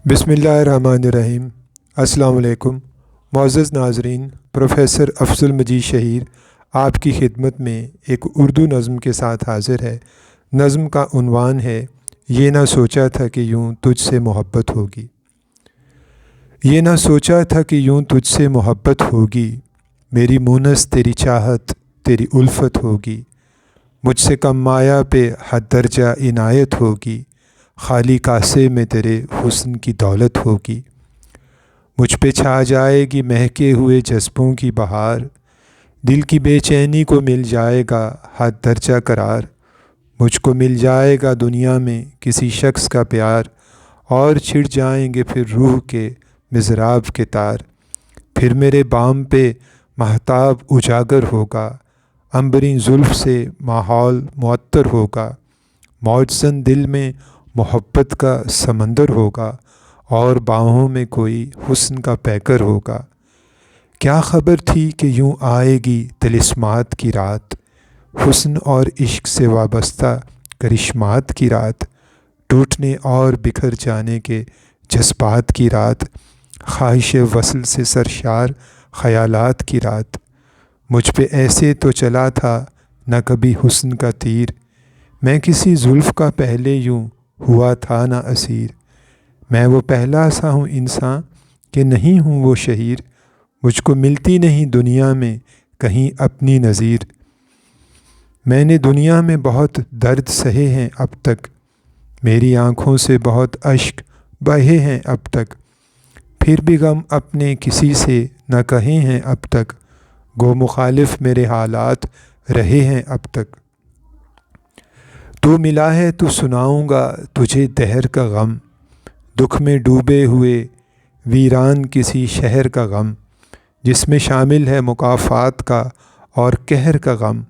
بسم اللہ الرحمن الرحیم۔ السلام علیکم معزز ناظرین، پروفیسر افضل مجید شہیر آپ کی خدمت میں ایک اردو نظم کے ساتھ حاضر ہے۔ نظم کا عنوان ہے یہ نہ سوچا تھا کہ یوں تجھ سے محبت ہوگی۔ یہ نہ سوچا تھا کہ یوں تجھ سے محبت ہوگی، میری مونس تیری چاہت تیری الفت ہوگی، مجھ سے کم مایہ پہ حد درجہ عنایت ہوگی، خالی کاسے میں تیرے حسن کی دولت ہوگی، مجھ پہ چھا جائے گی مہکے ہوئے جذبوں کی بہار، دل کی بے چینی کو مل جائے گا حد درجہ قرار، مجھ کو مل جائے گا دنیا میں کسی شخص کا پیار، اور چھڑ جائیں گے پھر روح کے مضراب کے تار، پھر میرے بام پہ مہتاب اجاگر ہوگا، عنبرین زلف سے ماحول معطر ہوگا، موج زن دل میں محبت کا سمندر ہوگا، اور باہوں میں کوئی حسن کا پیکر ہوگا۔ کیا خبر تھی کہ یوں آئے گی طلسمات کی رات، حسن اور عشق سے وابستہ کرشمات کی رات، ٹوٹنے اور بکھر جانے کے جذبات کی رات، خواہش وصل سے سرشار خیالات کی رات، مجھ پہ ایسے تو چلا تھا نہ کبھی حسن کا تیر، میں کسی زلف کا پہلے یوں ہوا تھا نہ اسیر، میں وہ پہلا سا ہوں انسان کہ نہیں ہوں وہ شہیر، مجھ کو ملتی نہیں دنیا میں کہیں اپنی نظیر، میں نے دنیا میں بہت درد سہے ہیں اب تک، میری آنکھوں سے بہت اشک بہے ہیں اب تک، پھر بھی غم اپنے کسی سے نہ کہے ہیں اب تک، گو مخالف میرے حالات رہے ہیں اب تک، تو ملا ہے تو سناؤں گا تجھے دہر کا غم، دکھ میں ڈوبے ہوئے ویران کسی شہر کا غم، جس میں شامل ہے مکافات کا اور قہر کا غم،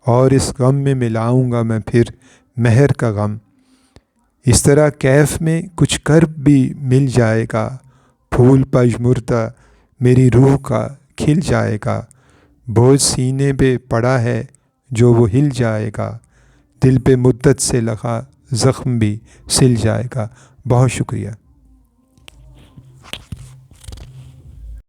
اور اس غم میں ملاؤں گا میں پھر مہر کا غم، اس طرح کیف میں کچھ کرب بھی مل جائے گا، پھول پژمردہ میری روح کا کھل جائے گا، بوجھ سینے پہ پڑا ہے جو وہ ہل جائے گا، دل پہ مدت سے لگا زخم بھی سل جائے گا۔ بہت شکریہ۔